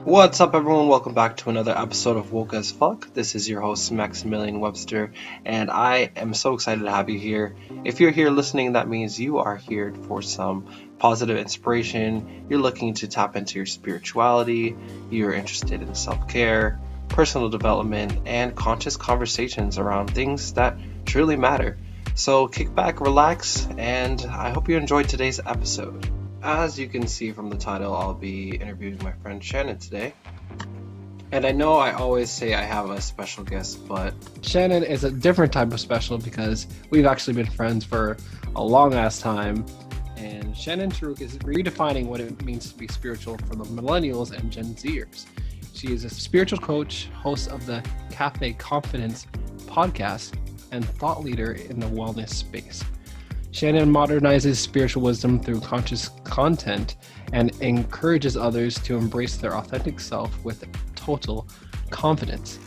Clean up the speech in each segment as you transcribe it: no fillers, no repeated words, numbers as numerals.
What's up, everyone? Welcome back to another episode of Woke as Fuck. This is your host, Maximilian Webster, and I am so excited to have you here. If you're here listening, that means you are here for some positive inspiration. You're looking to tap into your spirituality, you're interested in self care, personal development, and conscious conversations around things that truly matter. So kick back, relax, and I hope you enjoyed today's episode. As you can see from the title, I'll be interviewing my friend Shannon today. And I know I always say I have a special guest, but Shannon is a different type of special because we've actually been friends for a long ass time. And Shannon Taruk is redefining what it means to be spiritual for the millennials and Gen Zers. She is a spiritual coach, host of the Cafe Confidence podcast, and thought leader in the wellness space. Shannon modernizes spiritual wisdom through conscious content and encourages others to embrace their authentic self with total confidence.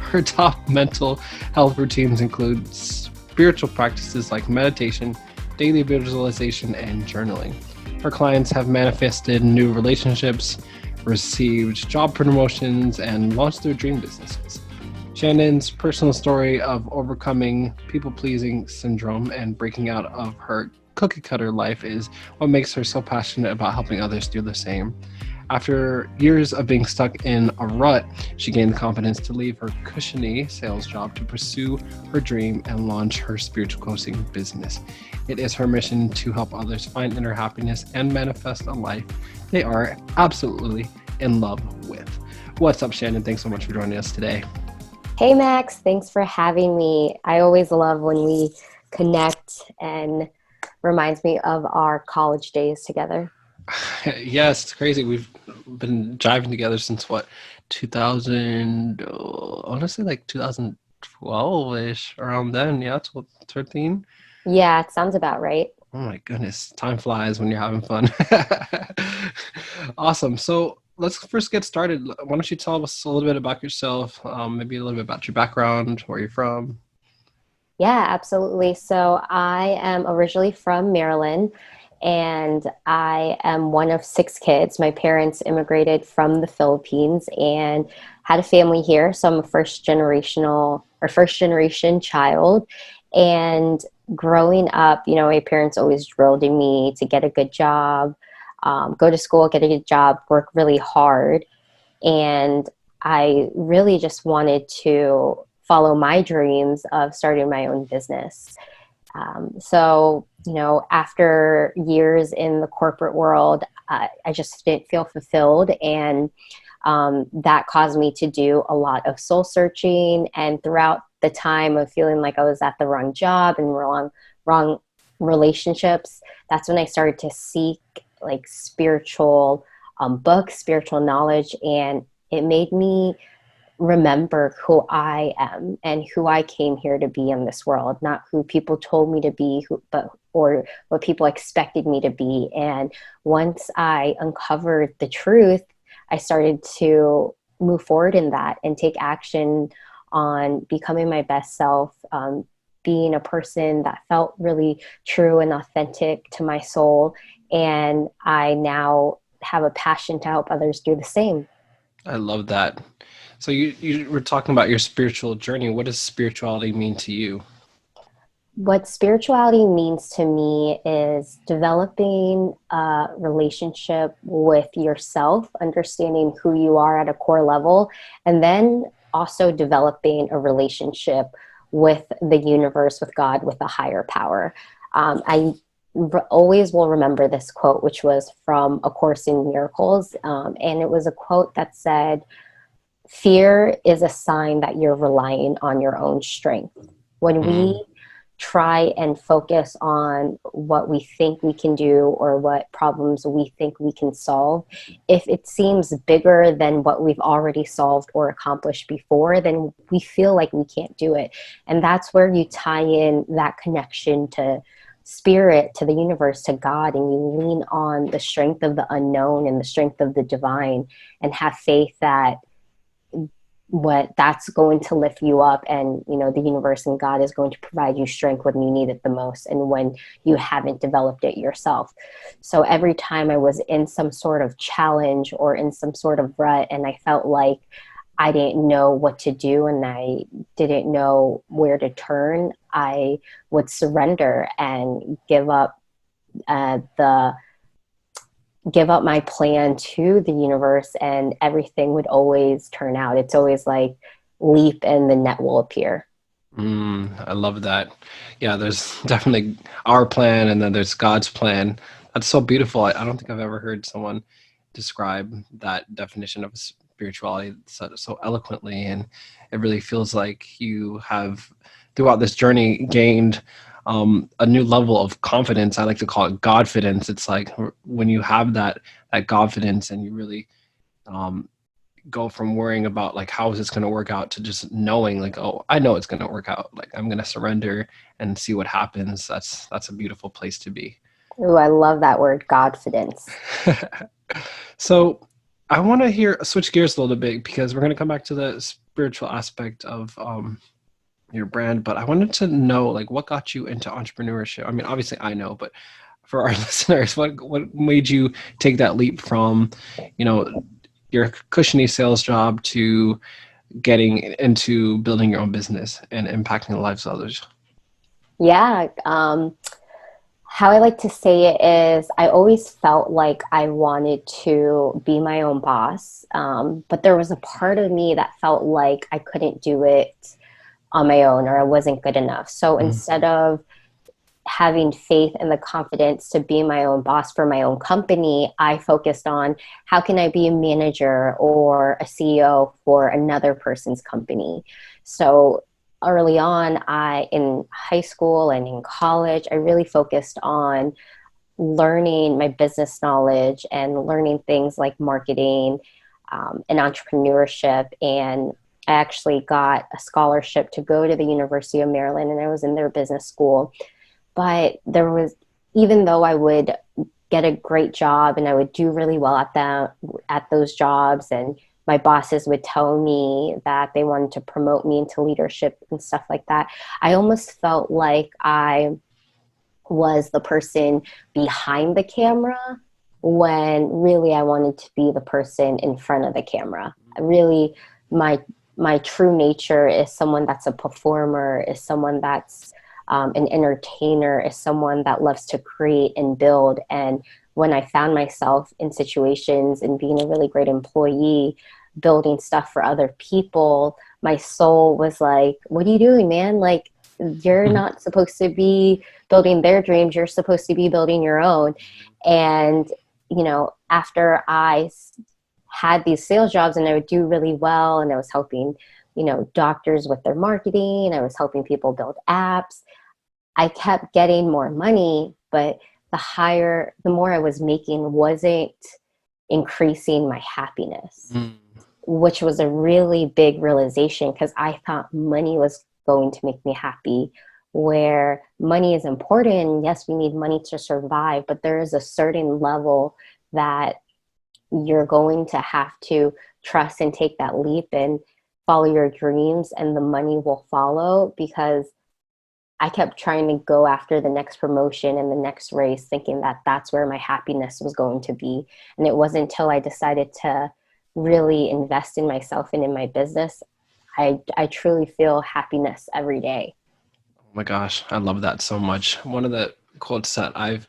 Her top mental health routines include spiritual practices like meditation, daily visualization, and journaling. Her clients have manifested new relationships, received job promotions, and launched their dream businesses. Shannon's personal story of overcoming people-pleasing syndrome and breaking out of her cookie-cutter life is what makes her so passionate about helping others do the same. After years of being stuck in a rut, she gained the confidence to leave her cushiony sales job to pursue her dream and launch her spiritual coaching business. It is her mission to help others find inner happiness and manifest a life they are absolutely in love with. What's up, Shannon? Thanks so much for joining us today. Hey Max, thanks for having me. I always love when we connect and reminds me of our college days together. Yes, it's crazy. We've been driving together since what, 2000, honestly, like 2012-ish, around then. Yeah, 13. Yeah, it sounds about right. Oh my goodness, time flies when you're having fun. Awesome. So let's first get started. Why don't you tell us a little bit about yourself, maybe a little bit about your background, where you're from? Yeah, absolutely. So I am originally from Maryland and I am one of six kids. My parents immigrated from the Philippines and had a family here. So I'm a first generation child. And growing up, my parents always drilled in me to get a good job, go to school, get a good job, work really hard. And I really just wanted to follow my dreams of starting my own business. After years in the corporate world, I just didn't feel fulfilled. And that caused me to do a lot of soul searching. And throughout the time of feeling like I was at the wrong job and wrong relationships, that's when I started to seek like spiritual books, spiritual knowledge, and it made me remember who I am and who I came here to be in this world, not who people told me to be, or what people expected me to be. And once I uncovered the truth, I started to move forward in that and take action on becoming my best self, being a person that felt really true and authentic to my soul. And I now have a passion to help others do the same. I love that. So you were talking about your spiritual journey. What does spirituality mean to you? What spirituality means to me is developing a relationship with yourself, understanding who you are at a core level, and then also developing a relationship with the universe, with God, with a higher power. Always will remember this quote, which was from A Course in Miracles. And it was a quote that said, "Fear is a sign that you're relying on your own strength." When we try and focus on what we think we can do or what problems we think we can solve, if it seems bigger than what we've already solved or accomplished before, then we feel like we can't do it. And that's where you tie in that connection to spirit, to the universe, to God, and you lean on the strength of the unknown and the strength of the divine and have faith that what that's going to lift you up, and the universe and God is going to provide you strength when you need it the most and when you haven't developed it yourself. So every time I was in some sort of challenge or in some sort of rut and I felt like I didn't know what to do and I didn't know where to turn, I would surrender and the give up my plan to the universe, and everything would always turn out. It's always like leap and the net will appear. I love that. Yeah, there's definitely our plan and then there's God's plan. That's so beautiful. I don't think I've ever heard someone describe that definition of spirituality so eloquently. And it really feels like you have, throughout this journey, gained a new level of confidence. I like to call it Godfidence. It's like when you have that confidence and you really um, go from worrying about like how is this going to work out to just knowing like, oh, I know it's going to work out, like I'm going to surrender and see what happens. That's a beautiful place to be. Ooh, I love that word, Godfidence. So I want to switch gears a little bit because we're going to come back to the spiritual aspect of your brand, but I wanted to know like what got you into entrepreneurship. I mean, obviously I know, but for our listeners, what made you take that leap from your cushiony sales job to getting into building your own business and impacting the lives of others? Yeah. How I like to say it is I always felt like I wanted to be my own boss. But there was a part of me that felt like I couldn't do it on my own or I wasn't good enough. So instead of having faith and the confidence to be my own boss for my own company, I focused on how can I be a manager or a CEO for another person's company. So early on, in high school and in college, I really focused on learning my business knowledge and learning things like marketing and entrepreneurship. And I actually got a scholarship to go to the University of Maryland, and I was in their business school. But even though I would get a great job and I would do really well at those jobs, and my bosses would tell me that they wanted to promote me into leadership and stuff like that, I almost felt like I was the person behind the camera when really I wanted to be the person in front of the camera. Really, my true nature is someone that's a performer, is someone that's an entertainer, is someone that loves to create and build. And when I found myself in situations and being a really great employee, building stuff for other people, my soul was like, what are you doing, man? Like, you're not supposed to be building their dreams. You're supposed to be building your own. And, after I had these sales jobs and I would do really well, and I was helping, doctors with their marketing, I was helping people build apps, I kept getting more money, but the more I was making wasn't increasing my happiness, which was a really big realization because I thought money was going to make me happy, where money is important. Yes, we need money to survive, but there is a certain level that you're going to have to trust and take that leap and follow your dreams, and the money will follow. Because I kept trying to go after the next promotion and the next race, thinking that that's where my happiness was going to be. And it wasn't until I decided to really invest in myself and in my business, I truly feel happiness every day. Oh my gosh, I love that so much. One of the quotes that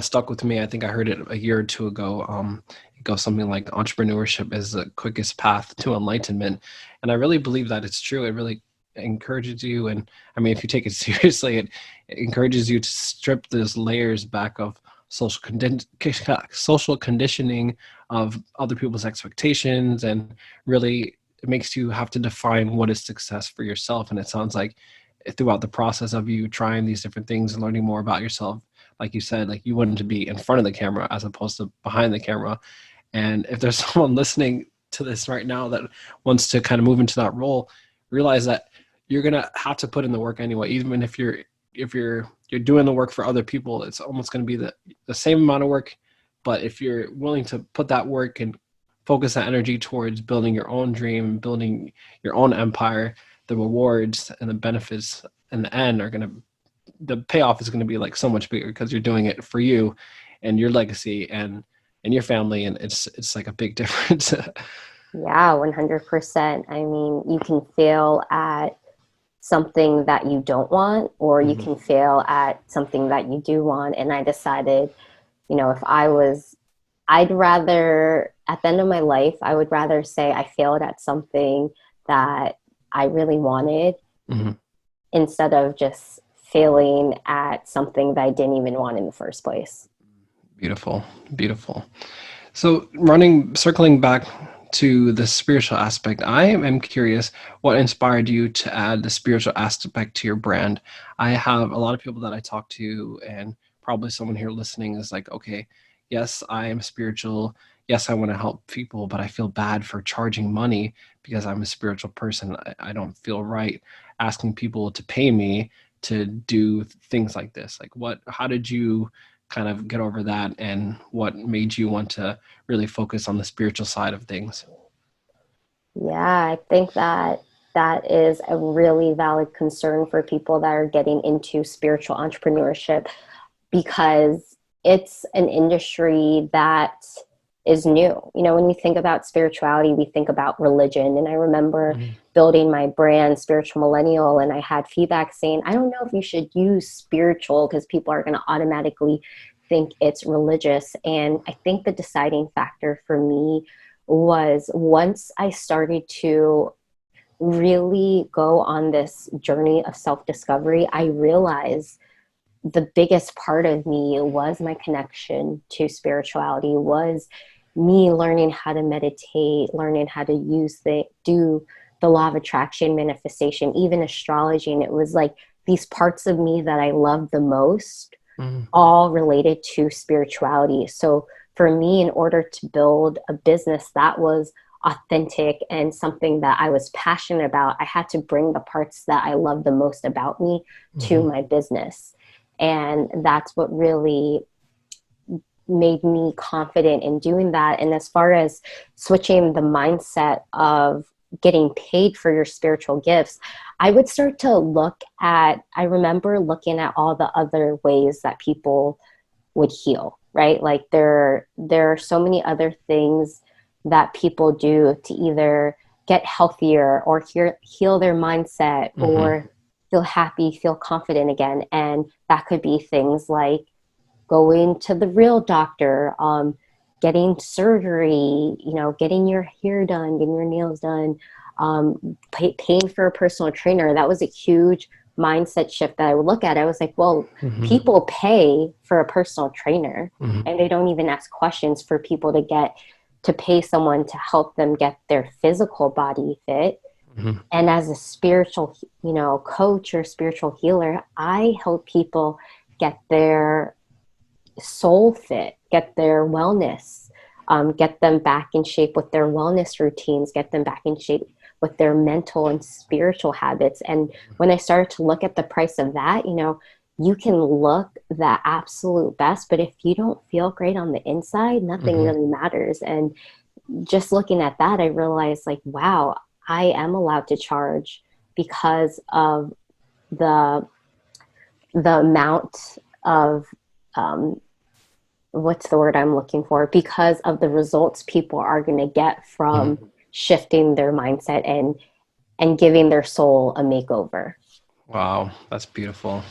stuck with me, I think I heard it a year or two ago. It goes something like, entrepreneurship is the quickest path to enlightenment. And I really believe that it's true. It really encourages you. And I mean, if you take it seriously, it encourages you to strip those layers back of social conditioning of other people's expectations. And really, it makes you have to define what is success for yourself. And it sounds like throughout the process of you trying these different things and learning more about yourself, like you said, like you wanted to be in front of the camera as opposed to behind the camera. And if there's someone listening to this right now that wants to kind of move into that role, realize that you're gonna have to put in the work anyway. Even if you're doing the work for other people, it's almost going to be the same amount of work. But if you're willing to put that work and focus that energy towards building your own dream, building your own empire, the rewards and the benefits in the end are going to, the payoff is going to be like so much bigger because you're doing it for you and your legacy and your family. And it's like a big difference. Yeah, 100%. I mean, you can fail at something that you don't want, or you can fail at something that you do want. And I decided, if I'd rather, at the end of my life, I would rather say I failed at something that I really wanted Mm-hmm. instead of just failing at something that I didn't even want in the first place. Beautiful, beautiful. So circling back to the spiritual aspect, I am curious what inspired you to add the spiritual aspect to your brand. I have a lot of people that I talk to, and probably someone here listening is like, okay, yes, I am spiritual. Yes, I want to help people, but I feel bad for charging money because I'm a spiritual person. I don't feel right asking people to pay me to do things like this. Like, how did you kind of get over that, and what made you want to really focus on the spiritual side of things? Yeah, I think that that is a really valid concern for people that are getting into spiritual entrepreneurship, because it's an industry that is new. When we think about spirituality, we think about religion. And I remember building my brand, Spiritual Millennial, and I had feedback saying, I don't know if you should use spiritual because people are going to automatically think it's religious. And I think the deciding factor for me was once I started to really go on this journey of self-discovery, I realized the biggest part of me was my connection to spirituality, was me learning how to meditate, learning how to do the law of attraction, manifestation, even astrology. And it was like these parts of me that I loved the most, all related to spirituality. So for me, in order to build a business that was authentic and something that I was passionate about, I had to bring the parts that I love the most about me to my business. And that's what really made me confident in doing that. And as far as switching the mindset of getting paid for your spiritual gifts, I would start to I remember looking at all the other ways that people would heal, right? Like there are so many other things that people do to either get healthier or heal their mindset or feel happy, feel confident again. And that could be things like going to the real doctor, getting surgery, getting your hair done, getting your nails done, paying for a personal trainer. That was a huge mindset shift that I would look at. I was like, well, people pay for a personal trainer and they don't even ask questions for people to pay someone to help them get their physical body fit. And as a spiritual, coach or spiritual healer, I help people get their soul fit, get their wellness, get them back in shape with their wellness routines, get them back in shape with their mental and spiritual habits. And when I started to look at the price of that, you can look the absolute best, but if you don't feel great on the inside, nothing really matters. And just looking at that, I realized like, wow, I am allowed to charge because of the amount of, what's the word I'm looking for? Because of the results people are going to get from shifting their mindset and giving their soul a makeover. Wow, that's beautiful.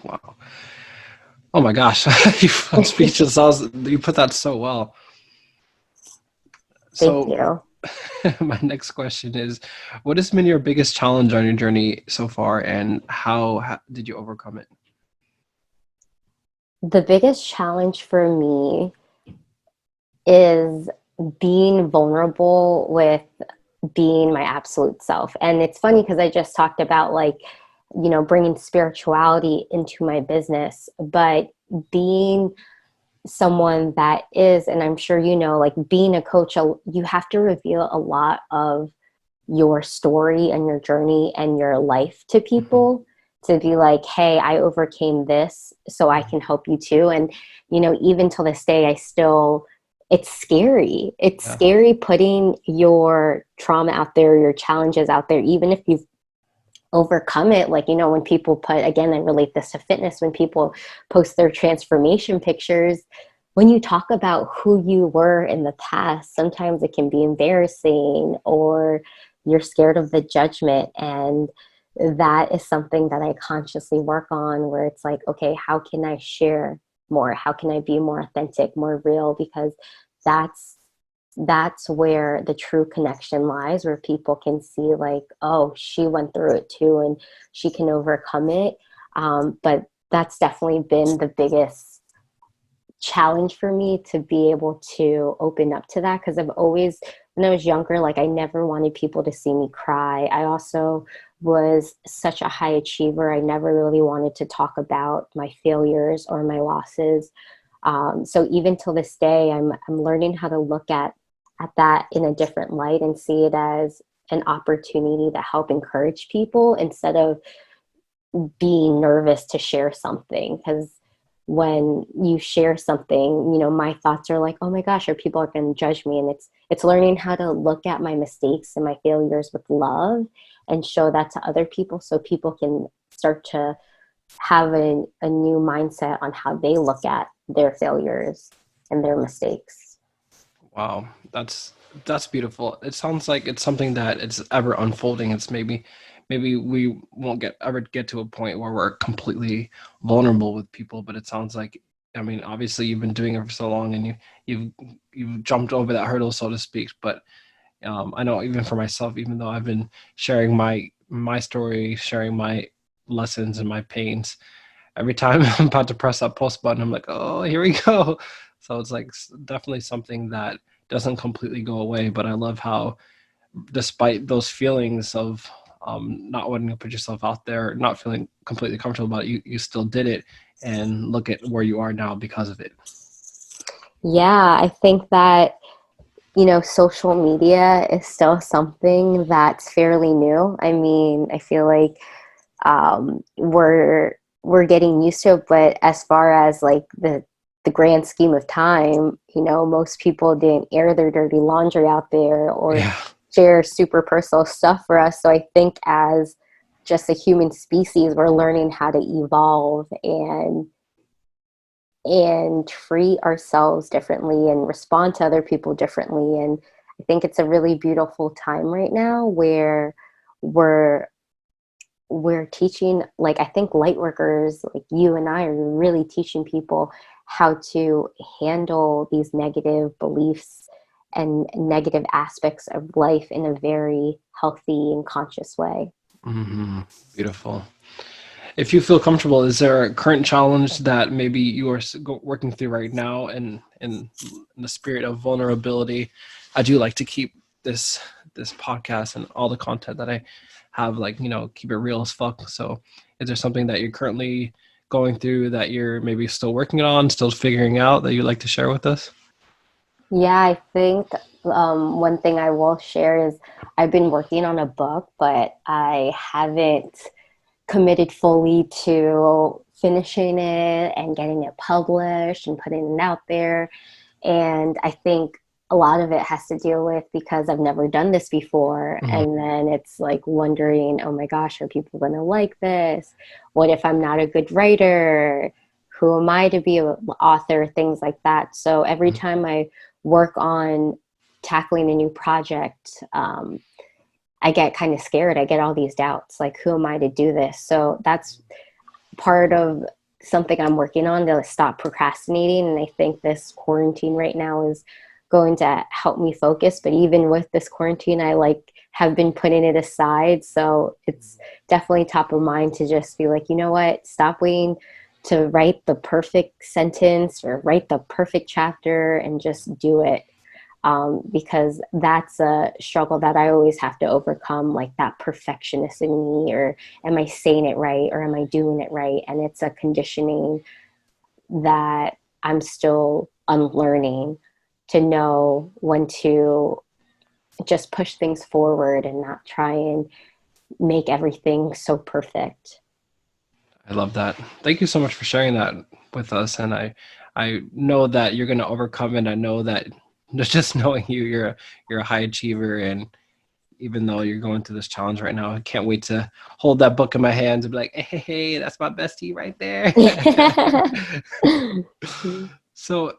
Wow. Oh my gosh, I'm speechless. You put that so well. Thank you. My next question is, what has been your biggest challenge on your journey so far, and how did you overcome it? The biggest challenge for me is being vulnerable with being my absolute self. And it's funny because I just talked about bringing spirituality into my business, but being someone that is, and I'm sure being a coach, you have to reveal a lot of your story and your journey and your life to people to be like, hey, I overcame this, so I can help you too. And, even till this day, I still it's scary. It's Yeah. scary putting your trauma out there, your challenges out there, even if you've overcome it. Like, when people put, again, I relate this to fitness, when people post their transformation pictures, when you talk about who you were in the past, sometimes it can be embarrassing, or you're scared of the judgment. And that is something that I consciously work on, where it's like, okay, how can I share more? How can I be more authentic, more real? Because that's where the true connection lies, where people can see like, oh, she went through it too, and she can overcome it. But that's definitely been the biggest challenge for me, to be able to open up to that, because I've always, when I was younger, like, I never wanted people to see me cry. I also was such a high achiever. I never really wanted to talk about my failures or my losses. So even till this day, I'm learning how to look at that in a different light, and see it as an opportunity to help encourage people, instead of being nervous to share something. Because when you share something, my thoughts are like, oh my gosh, are people are going to judge me? And it's learning how to look at my mistakes and my failures with love, and show that to other people, so people can start to have a new mindset on how they look at their failures and their mistakes. Wow, that's beautiful. It sounds like it's something that it's ever unfolding. It's maybe we won't ever get to a point where we're completely vulnerable with people, but it sounds like, I mean, obviously you've been doing it for so long, and you've you've jumped over that hurdle, so to speak. But I know, even for myself, even though I've been sharing my story, sharing my lessons and my pains, every time I'm about to press that post button, I'm like, oh, here we go. So it's like definitely something that doesn't completely go away. But I love how, despite those feelings of not wanting to put yourself out there, not feeling completely comfortable about it, you still did it, and look at where you are now because of it. Yeah, I think that, social media is still something that's fairly new. I mean, I feel like we're getting used to it, but as far as like the grand scheme of time, most people didn't air their dirty laundry out there, or Yeah. share super personal stuff for us. So I think, as just a human species, we're learning how to evolve and treat ourselves differently, and respond to other people differently. And I think it's a really beautiful time right now, where we're teaching, like, I think light workers like you and I are really teaching people how to handle these negative beliefs and negative aspects of life in a very healthy and conscious way. Hmm. Beautiful. If you feel comfortable, is there a current challenge that maybe you are working through right now, and in the spirit of vulnerability, I do like to keep this podcast and all the content that I have, like, keep it real as fuck. So is there something that you're currently going through that you're maybe still working on, still figuring out, that you'd like to share with us? Yeah, I think one thing I will share is, I've been working on a book, but I haven't committed fully to finishing it and getting it published and putting it out there. And I think a lot of it has to deal with, because I've never done this before. Mhm. And then it's like wondering, oh my gosh, are people going to like this? What if I'm not a good writer? Who am I to be an author? Things like that. So every time I work on tackling a new project, I get kind of scared. I get all these doubts, like, who am I to do this? So that's part of something I'm working on, to stop procrastinating. And I think this quarantine right now is going to help me focus. But even with this quarantine, I have been putting it aside. So it's definitely top of mind to just be like, you know what, stop waiting to write the perfect sentence or write the perfect chapter, and just do it. Because that's a struggle that I always have to overcome, like that perfectionist in me, or am I saying it right, or am I doing it right? And it's a conditioning that I'm still unlearning, to know when to just push things forward and not try and make everything so perfect. I love that. Thank you so much for sharing that with us. And I I know that you're going to overcome it. I know that just knowing you, you're a high achiever, and even though you're going through this challenge right now, I can't wait to hold that book in my hands and be like, hey, that's my bestie right there. So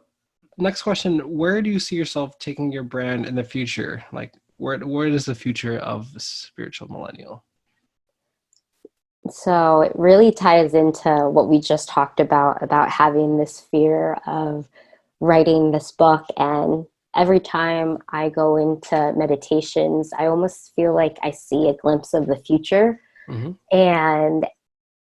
next question, where do you see yourself taking your brand in the future? Like where is the future of the spiritual millennial? So it really ties into what we just talked about having this fear of writing this book. And every time I go into meditations, I almost feel like I see a glimpse of the future. Mm-hmm. And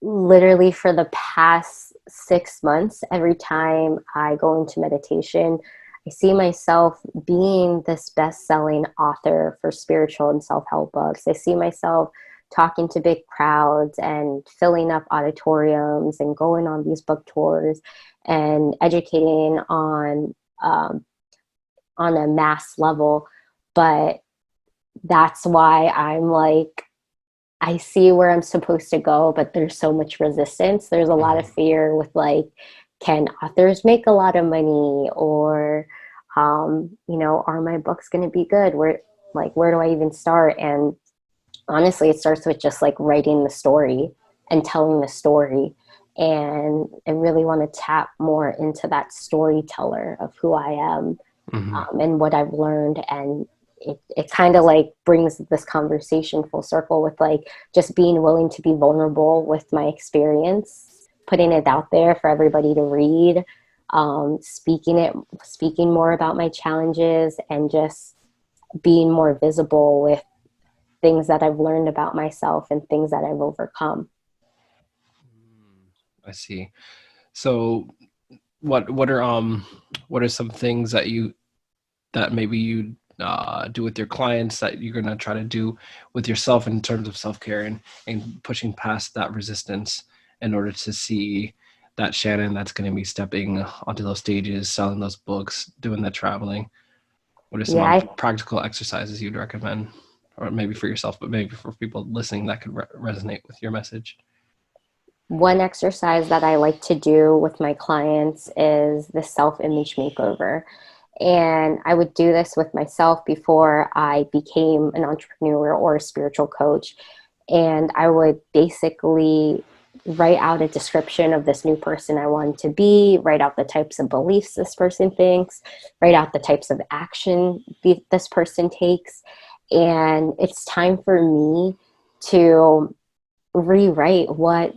literally for the past 6 months, every time I go into meditation, I see myself being this best-selling author for spiritual and self-help books. I see myself talking to big crowds and filling up auditoriums and going on these book tours and educating on a mass level. But that's why I'm like, I see where I'm supposed to go, but there's so much resistance. There's a lot of fear with like, can authors make a lot of money? Or, are my books going to be good? Where do I even start? And honestly, it starts with just like writing the story and telling the story. And I really want to tap more into that storyteller of who I am, and what I've learned. And it kind of like brings this conversation full circle with like just being willing to be vulnerable with my experience, putting it out there for everybody to read, speaking more about my challenges, and just being more visible with things that I've learned about myself and things that I've overcome. I see. So what are some things that maybe you do with your clients that you're going to try to do with yourself in terms of self-care and pushing past that resistance in order to see that Shannon that's going to be stepping onto those stages, selling those books, doing that traveling? What are some Yeah, practical exercises you'd recommend, or maybe for yourself, but maybe for people listening that could resonate with your message? one exercise that I like to do with my clients is the self-image makeover. And I would do this with myself before I became an entrepreneur or a spiritual coach. And I would basically write out a description of this new person I wanted to be, write out the types of beliefs this person thinks, write out the types of action this person takes. And it's time for me to rewrite what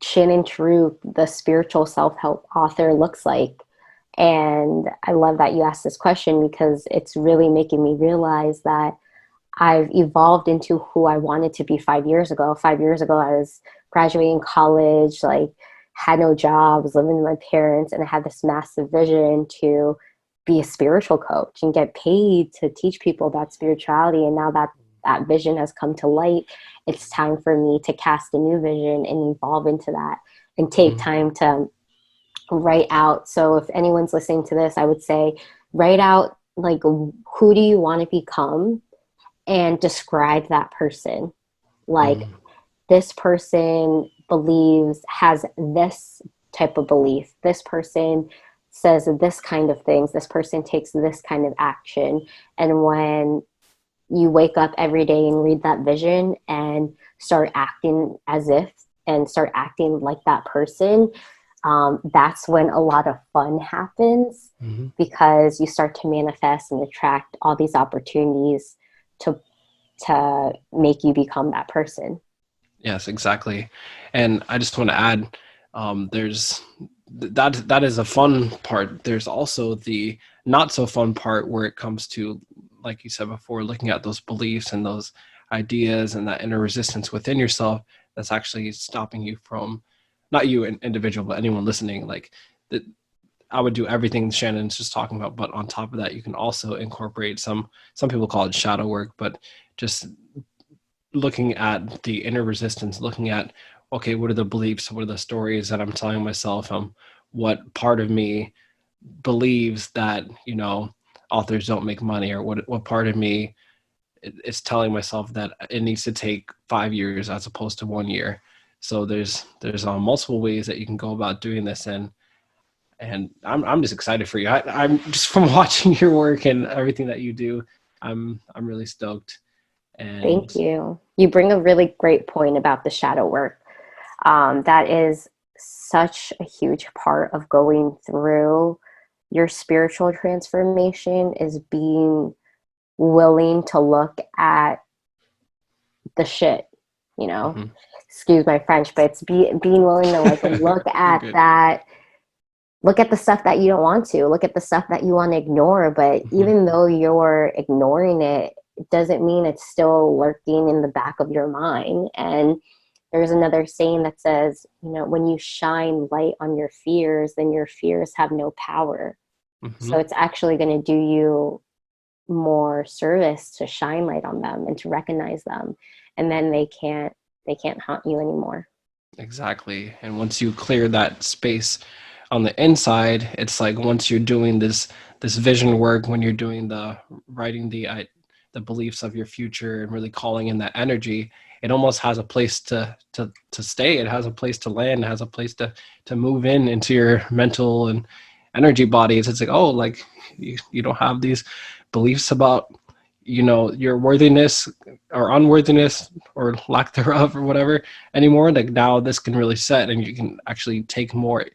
Shannon True, the spiritual self-help author, looks like. And I love that you asked this question because it's really making me realize that I've evolved into who I wanted to be 5 years ago. 5 years ago, I was graduating college, like had no job, was living with my parents, and I had this massive vision to be a spiritual coach and get paid to teach people about spirituality. And now that that vision has come to light, it's time for me to cast a new vision and evolve into that and take time to write out. So if anyone's listening to this, I would say write out like, who do you want to become, and describe that person. Like, this person has this type of belief. This person says this kind of things. This person takes this kind of action. And when you wake up every day and read that vision and start acting as if and start acting like that person, that's when a lot of fun happens, because you start to manifest and attract all these opportunities to make you become that person. Yes, exactly. And I just want to add, there's that is a fun part. There's also the not so fun part where it comes to, like you said before, looking at those beliefs and those ideas and that inner resistance within yourself that's actually stopping you from, not you an individual, but anyone listening. Like that, I would do everything Shannon's just talking about, but on top of that, you can also incorporate some people call it shadow work, but just looking at the inner resistance, looking at, okay, what are the beliefs, what are the stories that I'm telling myself, what part of me believes that, authors don't make money, or what part of me is telling myself that it needs to take 5 years as opposed to 1 year. So there's multiple ways that you can go about doing this. And And I'm just excited for you. I'm just from watching your work and everything that you do. I'm really stoked. And Thank you. You bring a really great point about the shadow work. That is such a huge part of going through your spiritual transformation, is being willing to look at the shit, you know, mhm, excuse my French, but it's being willing to like look you're at good. that, look at the stuff that you don't want to, look at the stuff that you want to ignore. But Mhm, even though you're ignoring it, it doesn't mean it's still lurking in the back of your mind. And there's another saying that says, you know, when you shine light on your fears, then your fears have no power. So mhm. it's actually going to do you more service to shine light on them and to recognize them. And then they can't haunt you anymore. Exactly. And once you clear that space on the inside, it's like once you're doing this vision work, when you're doing the writing the beliefs of your future and really calling in that energy, it almost has a place to stay. It has a place to land. It has a place to move in into your mental and energy bodies. It's like, oh, like you don't have these beliefs about your worthiness or unworthiness or lack thereof or whatever anymore. Like now this can really set, and you can actually take more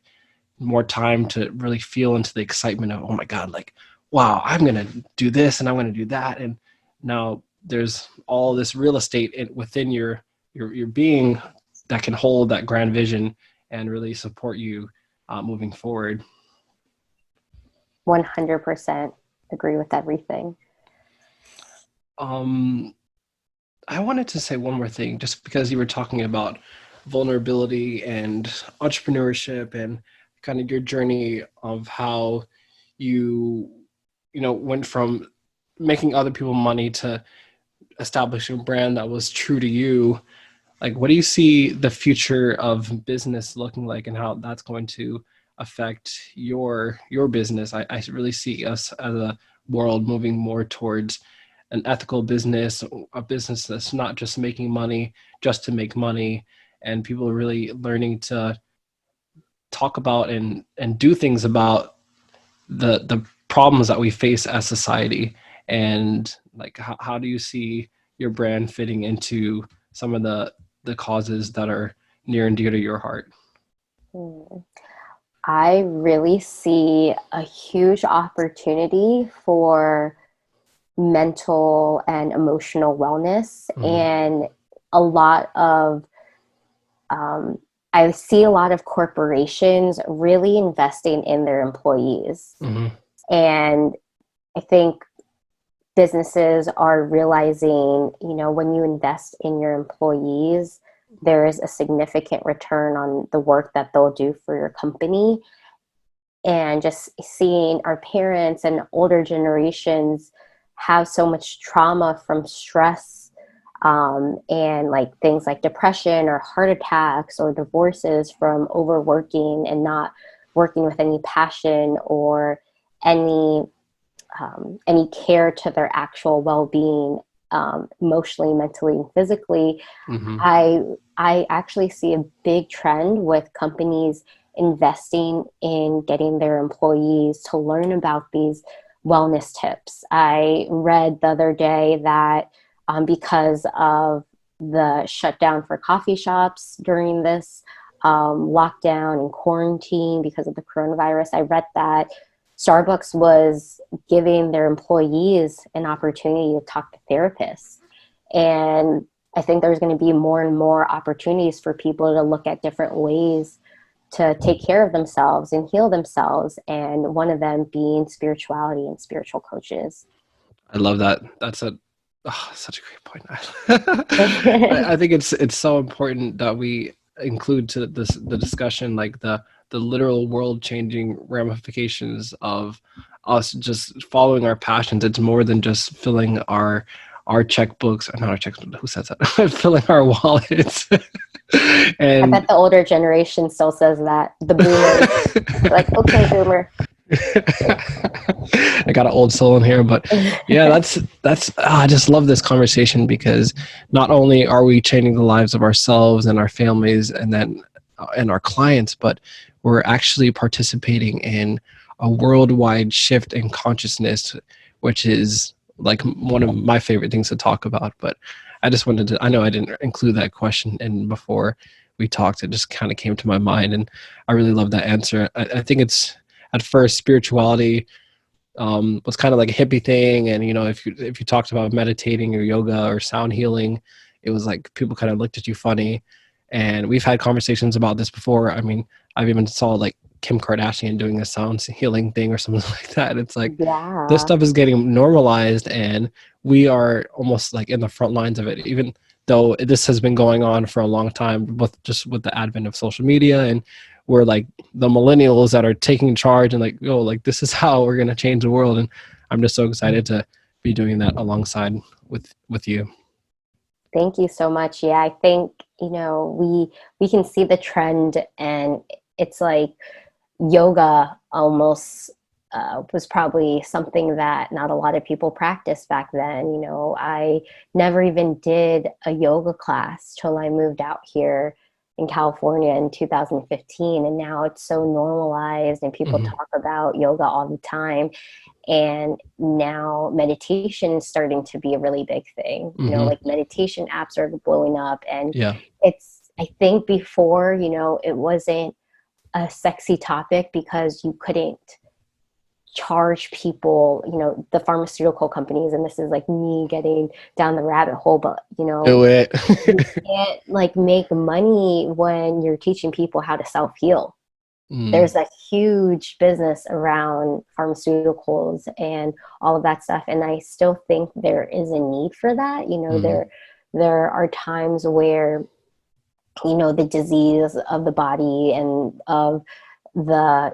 time to really feel into the excitement of, oh my god, like, wow, I'm gonna do this and I'm gonna do that. And now there's all this real estate within your being that can hold that grand vision and really support you moving forward. 100% agree with everything. um I wanted to say one more thing, just because you were talking about vulnerability and entrepreneurship and kind of your journey of how you, went from making other people money to establishing a brand that was true to you. Like, what do you see the future of business looking like, and how that's going to affect your business? I really see us as a world moving more towards an ethical business, a business that's not just making money just to make money, and people are really learning to talk about and do things about the problems that we face as society. And like, how do you see your brand fitting into some of the causes that are near and dear to your heart? Hmm. I really see a huge opportunity for mental and emotional wellness, Mm-hmm. and a lot of um, I see a lot of corporations really investing in their employees. Mm-hmm. And I think businesses are realizing, you know, when you invest in your employees, there is a significant return on the work that they'll do for your company. And just seeing our parents and older generations have so much trauma from stress, and like things like depression or heart attacks or divorces from overworking and not working with any passion or any any care to their actual well-being, emotionally, mentally, and physically. Mm-hmm. I actually see a big trend with companies investing in getting their employees to learn about these wellness tips. I read the other day that because of the shutdown for coffee shops during this lockdown and quarantine because of the coronavirus, I read that Starbucks was giving their employees an opportunity to talk to therapists. And I think there's going to be more and more opportunities for people to look at different ways to take care of themselves and heal themselves. And one of them being spirituality and spiritual coaches. I love that. That's such a great point. I think it's so important that we include to the discussion, like the literal world changing ramifications of us just following our passions. It's more than just filling our checkbooks, not our checkbooks. Who says that? Filling our wallets. I bet And the older generation still says that. The boomers, like, okay, boomer. I got an old soul in here, but yeah, that's I just love this conversation, because not only are we changing the lives of ourselves and our families and then and our clients, but we're actually participating in a worldwide shift in consciousness, which is like one of my favorite things to talk about. But I just wanted to, I know I didn't include that question in before we talked, it just kind of came to my mind, and I really love that answer. I think it's, at first, spirituality was kind of like a hippie thing, and if you talked about meditating or yoga or sound healing, it was like people kind of looked at you funny. And we've had conversations about this before. I mean, I've even saw like Kim Kardashian doing a sound healing thing or something like that. It's like this Yeah. stuff is getting normalized, and we are almost like in the front lines of it, even though this has been going on for a long time with the advent of social media. And we're like the millennials that are taking charge and like, oh, like this is how we're going to change the world. And I'm just so excited to be doing that alongside with you. Thank you so much. Yeah, I think, we can see the trend, and it's like yoga almost was probably something that not a lot of people practiced back then. I never even did a yoga class till I moved out here in California in 2015, and now it's so normalized and people Hmm. talk about yoga all the time. And now meditation is starting to be a really big thing. Hmm. Like meditation apps are blowing up, and Yeah. I think before, it wasn't a sexy topic because you couldn't charge people, the pharmaceutical companies, and this is like me getting down the rabbit hole, but Do it. you can't like make money when you're teaching people how to self-heal. Mm, There's a huge business around pharmaceuticals and all of that stuff, and I still think there is a need for that. mm, There are times where the disease of the body and of the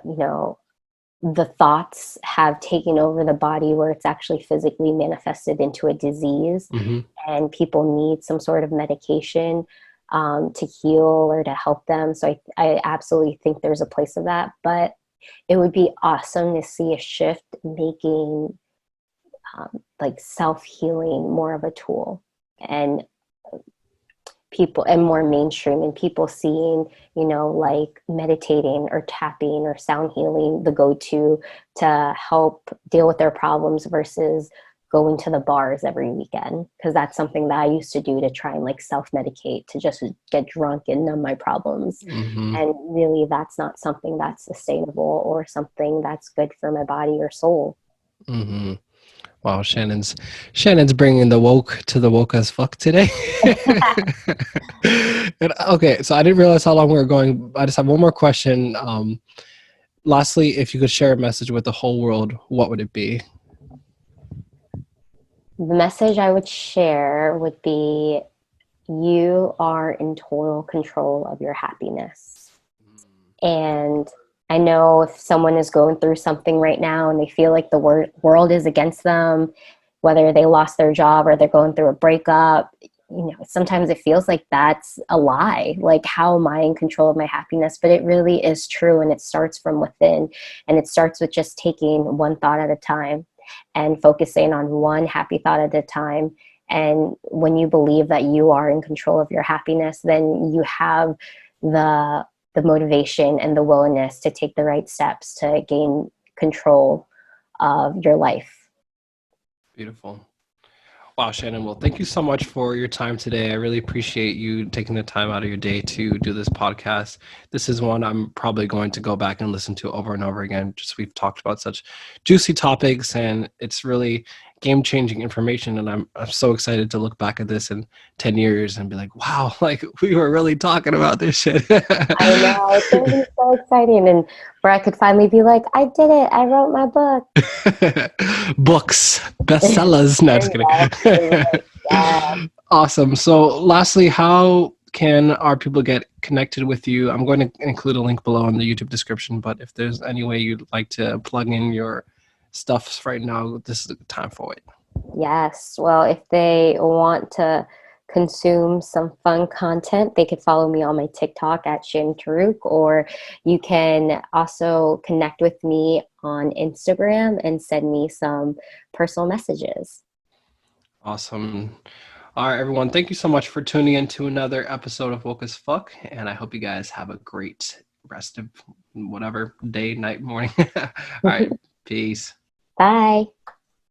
thoughts have taken over the body, where it's actually physically manifested into a disease, hmm. and people need some sort of medication to heal or to help them. So I absolutely think there's a place of that, but it would be awesome to see a shift making like self-healing more of a tool, and people, and more mainstream, and people seeing like meditating or tapping or sound healing the go-to to help deal with their problems versus going to the bars every weekend, because that's something that I used to do to try and like self-medicate, to just get drunk and numb my problems. Hmm. And really that's not something that's sustainable or something that's good for my body or soul. Hmm. Wow, Shannon's bringing the woke to the woke as fuck today. And, okay, so I didn't realize how long we were going. I just have one more question. Lastly, if you could share a message with the whole world, what would it be? The message I would share would be, you are in total control of your happiness. And I know if someone is going through something right now and they feel like the world is against them, whether they lost their job or they're going through a breakup, sometimes it feels like that's a lie. Like, how am I in control of my happiness? But it really is true. And it starts from within. And it starts with just taking one thought at a time and focusing on one happy thought at a time. And when you believe that you are in control of your happiness, then you have the motivation and the willingness to take the right steps to gain control of your life. Beautiful. Wow, Shannon. Well, thank you so much for your time today. I really appreciate you taking the time out of your day to do this podcast. This is one I'm probably going to go back and listen to over and over again. Just we've talked about such juicy topics, and it's really game-changing information. And I'm so excited to look back at this in 10 years and be like, wow, like we were really talking about this shit. I know, it's going to be so exciting. And where I could finally be like, I did it. I wrote my book. Books, bestsellers. No, just Exactly. kidding. Yeah. Awesome. So, lastly, how can our people get connected with you? I'm going to include a link below in the YouTube description, but if there's any way you'd like to plug in your stuff right now, this is the time for it. Yes. Well, if they want to consume some fun content, they could follow me on my TikTok at Shannon, or you can also connect with me on Instagram and send me some personal messages. Awesome. All right, everyone. Thank you so much for tuning in to another episode of Woke as Fuck, and I hope you guys have a great rest of whatever day, night, morning. All right. Peace. Bye.